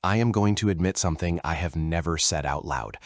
I am going to admit something I have never said out loud.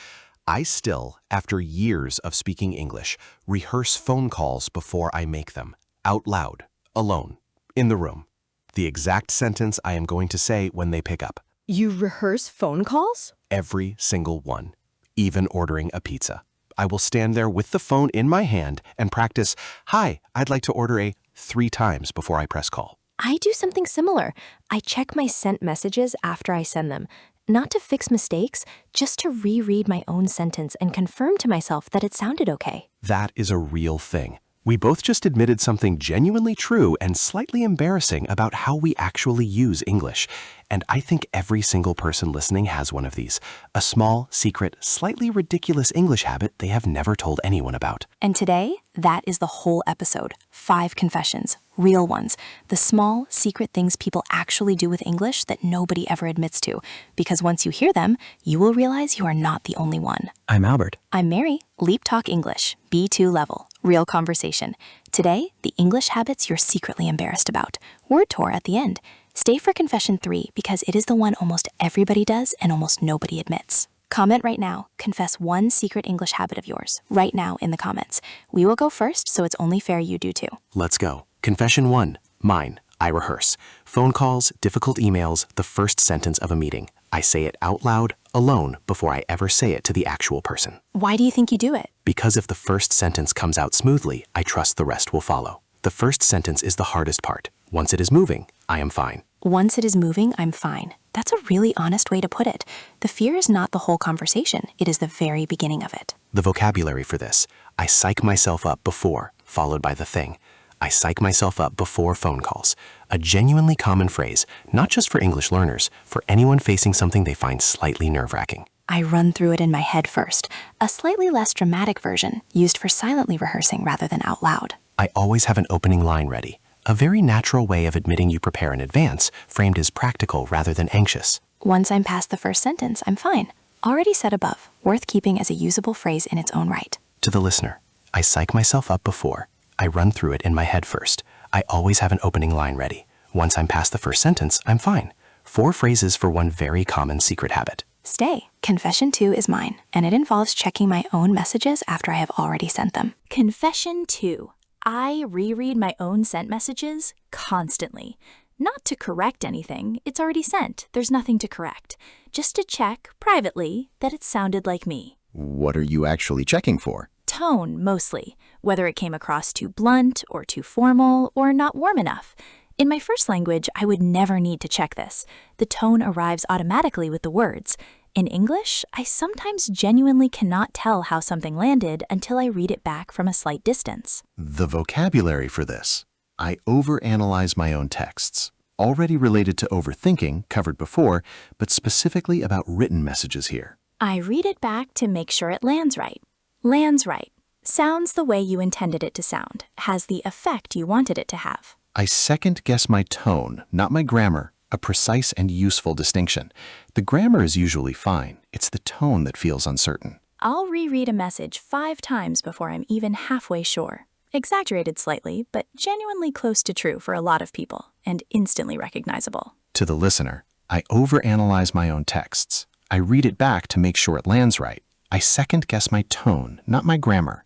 I still, after years of speaking English, rehearse phone calls before I make them, out loud, alone, in the room. The exact sentence I am going to say when they pick up. You rehearse phone calls? Every single one, even ordering a pizza. I will stand there with the phone in my hand and practice, "Hi, I'd like to order a," 3 times before I press call. I do something similar. I check my sent messages after I send them. Not to fix mistakes, just to reread my own sentence and confirm to myself that it sounded okay. That is a real thing. We both just admitted something genuinely true and slightly embarrassing about how we actually use English. And I think every single person listening has one of these. A small, secret, slightly ridiculous English habit they have never told anyone about. And today, that is the whole episode. 5 confessions, real ones. The small, secret things people actually do with English that nobody ever admits to. Because once you hear them, you will realize you are not the only one. I'm Albert. I'm Mary. LeapTalk English, B2 level. Real conversation. Today, the English habits you're secretly embarrassed about. Word tour at the end. Stay for confession 3 because it is the one almost everybody does and almost nobody admits. Comment right now. Confess one secret English habit of yours right now in the comments. We will go first, so it's only fair you do too. Let's go. Confession 1. Mine. I rehearse. Phone calls, difficult emails, the first sentence of a meeting. I say it out loud, alone, before I ever say it to the actual person. Why do you think you do it? Because if the first sentence comes out smoothly, I trust the rest will follow. The first sentence is the hardest part. Once it is moving, I am fine. Once it is moving, I'm fine. That's a really honest way to put it. The fear is not the whole conversation. It is the very beginning of it. The vocabulary for this. I psych myself up before, followed by the thing. I psych myself up before phone calls. A genuinely common phrase, not just for English learners, for anyone facing something they find slightly nerve-wracking. I run through it in my head first, a slightly less dramatic version, used for silently rehearsing rather than out loud. I always have an opening line ready. A very natural way of admitting you prepare in advance, framed as practical rather than anxious. Once I'm past the first sentence, I'm fine. Already said above, worth keeping as a usable phrase in its own right. To the listener, I psych myself up before. I run through it in my head first. I always have an opening line ready. Once I'm past the first sentence, I'm fine. 4 phrases for one very common secret habit. Stay. Confession 2 is mine, and it involves checking my own messages after I have already sent them. Confession 2. I reread my own sent messages constantly. Not to correct anything, it's already sent. There's nothing to correct. Just to check, privately, that it sounded like me. What are you actually checking for? Tone, mostly. Whether it came across too blunt, or too formal, or not warm enough. In my first language, I would never need to check this. The tone arrives automatically with the words. In English, I sometimes genuinely cannot tell how something landed until I read it back from a slight distance. The vocabulary for this. I overanalyze my own texts. Already related to overthinking, covered before, but specifically about written messages here. I read it back to make sure it lands right. Lands right. Sounds the way you intended it to sound. Has the effect you wanted it to have. I second guess my tone, not my grammar. A precise and useful distinction. The grammar is usually fine. It's the tone that feels uncertain. I'll reread a message 5 times before I'm even halfway sure. Exaggerated slightly, but genuinely close to true for a lot of people, and instantly recognizable. To the listener, I overanalyze my own texts. I read it back to make sure it lands right. I second guess my tone, not my grammar.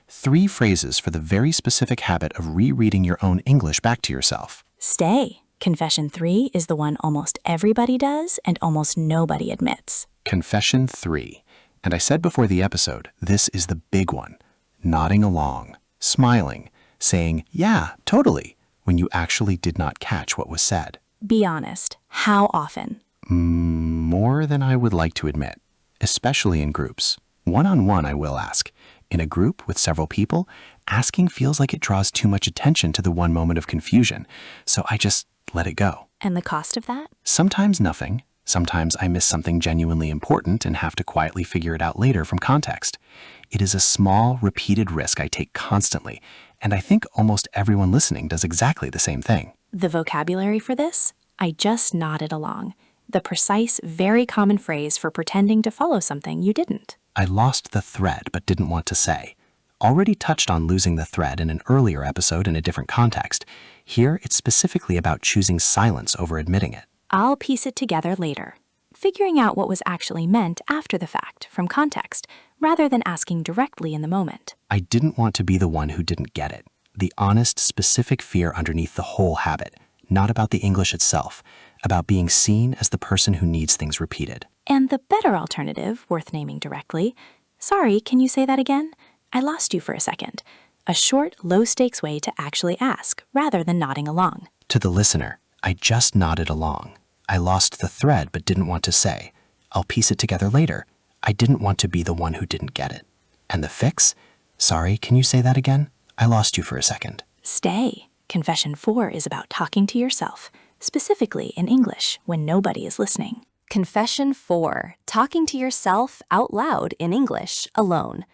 3 phrases for the very specific habit of rereading your own English back to yourself. Stay. Confession 3 is the one almost everybody does and almost nobody admits. Confession 3. And I said before the episode, this is the big one. Nodding along, smiling, saying, yeah, totally, when you actually did not catch what was said. Be honest. How often? More than I would like to admit, especially in groups. One-on-one, I will ask. In a group with several people, asking feels like it draws too much attention to the one moment of confusion, so I just let it go. And the cost of that? Sometimes nothing. Sometimes I miss something genuinely important and have to quietly figure it out later from context. It is a small, repeated risk I take constantly, and I think almost everyone listening does exactly the same thing. The vocabulary for this? I just nodded along. The precise, very common phrase for pretending to follow something you didn't. I lost the thread but didn't want to say. Already touched on losing the thread in an earlier episode in a different context. Here, it's specifically about choosing silence over admitting it. I'll piece it together later. figuring out what was actually meant after the fact from context, rather than asking directly in the moment. I didn't want to be the one who didn't get it. The honest, specific fear underneath the whole habit, not about the English itself, about being seen as the person who needs things repeated. And the better alternative, worth naming directly, sorry, can you say that again? I lost you for a second. A short, low-stakes way to actually ask, rather than nodding along. To the listener, I just nodded along. I lost the thread but didn't want to say. I'll piece it together later. I didn't want to be the one who didn't get it. And the fix? Sorry, can you say that again? I lost you for a second. Stay. Confession 4 is about talking to yourself, specifically in English when nobody is listening. Confession 4. Talking to yourself out loud in English, alone.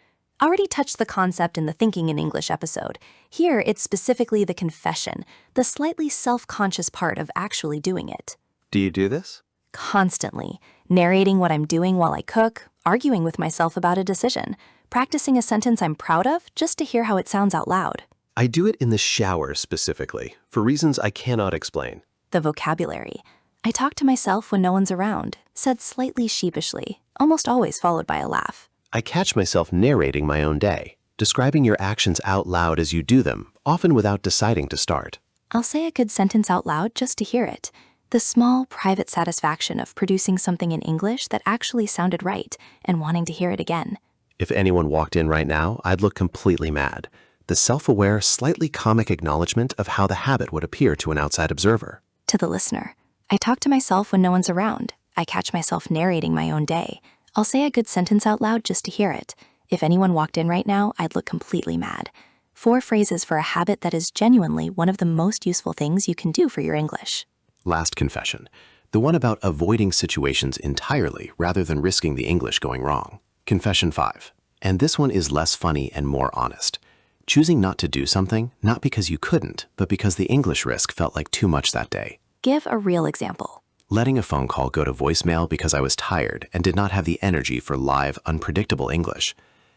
Already touched the concept in the Thinking in English episode. Here, it's specifically the confession, the slightly self-conscious part of actually doing it. Do you do this? Constantly. Narrating what I'm doing while I cook, arguing with myself about a decision, practicing a sentence I'm proud of just to hear how it sounds out loud. I do it in the shower specifically, for reasons I cannot explain. The vocabulary. I talk to myself when no one's around, said slightly sheepishly, almost always followed by a laugh. I catch myself narrating my own day, describing your actions out loud as you do them, often without deciding to start. I'll say a good sentence out loud just to hear it. The small, private satisfaction of producing something in English that actually sounded right and wanting to hear it again. If anyone walked in right now, I'd look completely mad. The self-aware, slightly comic acknowledgement of how the habit would appear to an outside observer. To the listener, I talk to myself when no one's around. I catch myself narrating my own day. I'll say a good sentence out loud just to hear it. If anyone walked in right now, I'd look completely mad. 4 phrases for a habit that is genuinely one of the most useful things you can do for your English. Last confession, the one about avoiding situations entirely rather than risking the English going wrong. Confession 5, and this one is less funny and more honest. Choosing not to do something, not because you couldn't, but because the English risk felt like too much that day. Give a real example. Letting a phone call go to voicemail because I was tired and did not have the energy for live, unpredictable English.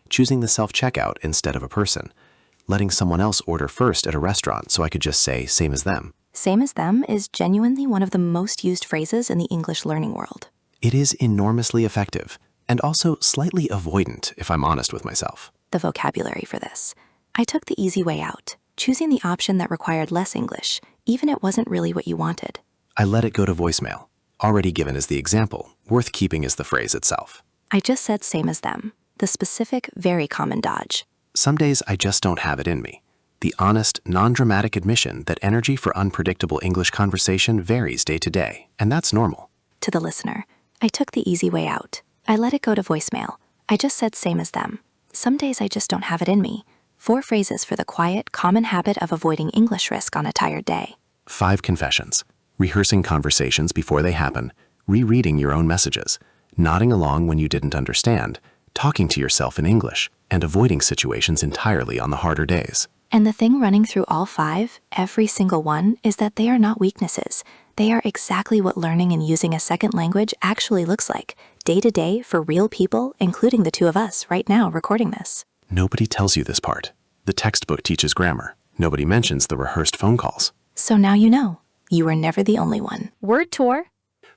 Choosing the self-checkout instead of a person. Letting someone else order first at a restaurant so I could just say same as them. Same as them is genuinely one of the most used phrases in the English learning world. It is enormously effective, and also slightly avoidant if I'm honest with myself. The vocabulary for this. I took the easy way out, choosing the option that required less English, even if it wasn't really what you wanted. I let it go to voicemail, already given as the example, worth keeping as the phrase itself. I just said same as them, the specific, very common dodge. Some days I just don't have it in me. The honest, non-dramatic admission that energy for unpredictable English conversation varies day to day, and that's normal. To the listener, I took the easy way out. I let it go to voicemail. I just said same as them. Some days I just don't have it in me. 4 phrases for the quiet, common habit of avoiding English risk on a tired day. 5 confessions. Rehearsing conversations before they happen, rereading your own messages, nodding along when you didn't understand, talking to yourself in English, and avoiding situations entirely on the harder days. And the thing running through all 5, every single one, is that they are not weaknesses. They are exactly what learning and using a second language actually looks like, day to day for real people, including the 2 of us right now recording this. Nobody tells you this part. The textbook teaches grammar. Nobody mentions the rehearsed phone calls. So now you know. You are never the only one. Word tour.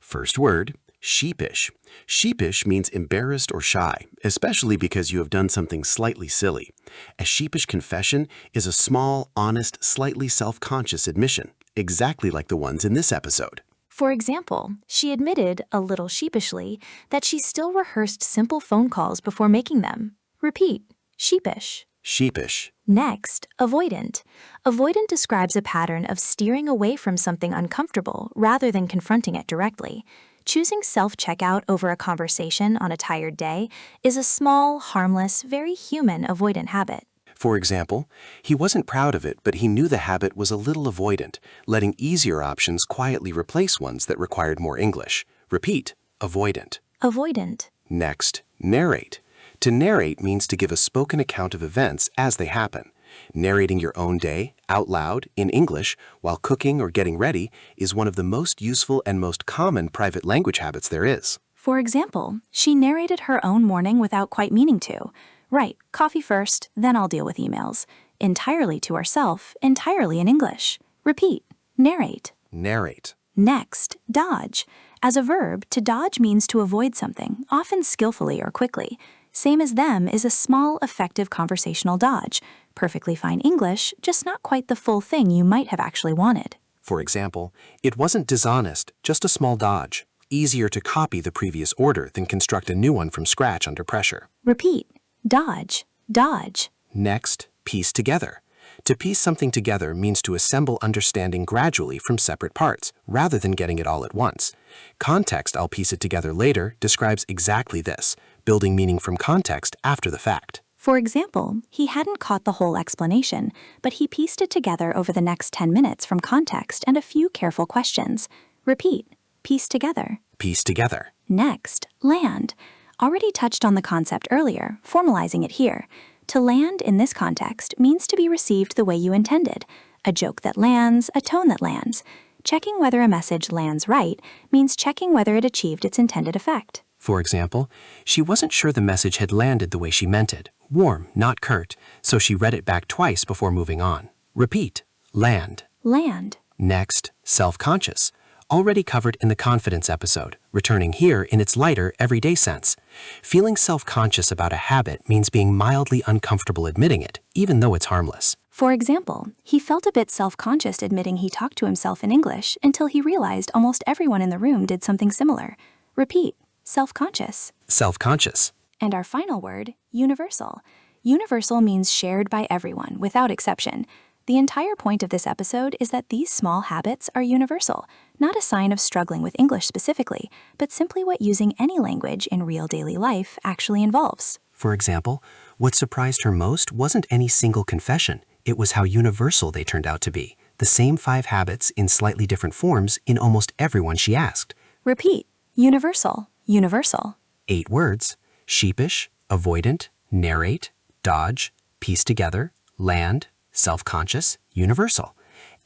First word, sheepish. Sheepish means embarrassed or shy, especially because you have done something slightly silly. A sheepish confession is a small, honest, slightly self-conscious admission, exactly like the ones in this episode. For example, she admitted, a little sheepishly, that she still rehearsed simple phone calls before making them. Repeat. Sheepish. Sheepish. Next, avoidant. Avoidant describes a pattern of steering away from something uncomfortable rather than confronting it directly. Choosing self-checkout over a conversation on a tired day is a small, harmless, very human avoidant habit. For example, he wasn't proud of it, but he knew the habit was a little avoidant, letting easier options quietly replace ones that required more English. Repeat, avoidant. Avoidant. Next, narrate. To narrate means to give a spoken account of events as they happen. Narrating your own day, out loud, in English, while cooking or getting ready is one of the most useful and most common private language habits there is. For example, she narrated her own morning without quite meaning to. Right, coffee first, then I'll deal with emails. Entirely to herself, entirely in English. Repeat, narrate. Narrate. Next, dodge. As a verb, to dodge means to avoid something, often skillfully or quickly. Same as them is a small, effective conversational dodge. Perfectly fine English, just not quite the full thing you might have actually wanted. For example, it wasn't dishonest, just a small dodge. Easier to copy the previous order than construct a new one from scratch under pressure. Repeat. Dodge. Dodge. Next, piece together. To piece something together means to assemble understanding gradually from separate parts, rather than getting it all at once. Context, I'll piece it together later, describes exactly this, building meaning from context after the fact. For example, he hadn't caught the whole explanation, but he pieced it together over the next 10 minutes from context and a few careful questions. Repeat. Piece together. Piece together. Next, land. Already touched on the concept earlier, formalizing it here. To land in this context means to be received the way you intended. A joke that lands, a tone that lands. Checking whether a message lands right means checking whether it achieved its intended effect. For example, she wasn't sure the message had landed the way she meant it. Warm, not curt, so she read it back twice before moving on. Repeat. Land. Land. Next, self-conscious. Already covered in the confidence episode, returning here in its lighter, everyday sense. Feeling self-conscious about a habit means being mildly uncomfortable admitting it, even though it's harmless. For example, he felt a bit self-conscious admitting he talked to himself in English until he realized almost everyone in the room did something similar. Repeat. Self-conscious. Self-conscious. And our final word, universal. Universal means shared by everyone, without exception. The entire point of this episode is that these small habits are universal, not a sign of struggling with English specifically, but simply what using any language in real daily life actually involves. For example, what surprised her most wasn't any single confession. It was how universal they turned out to be. The same 5 habits in slightly different forms in almost everyone she asked. Repeat. Universal. Universal. 8 words: sheepish, avoidant, narrate, dodge, piece together, land, self-conscious, universal.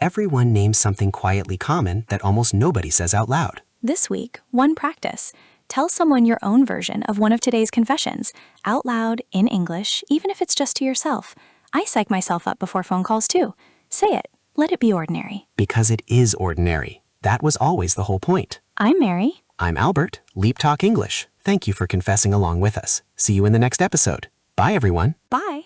Everyone names something quietly common that almost nobody says out loud. This week, one practice. Tell someone your own version of one of today's confessions, out loud, in English, even if it's just to yourself. I psych myself up before phone calls too. Say it. Let it be ordinary. Because it is ordinary. That was always the whole point. I'm Mary. I'm Albert, LeapTalk English. Thank you for confessing along with us. See you in the next episode. Bye, everyone. Bye.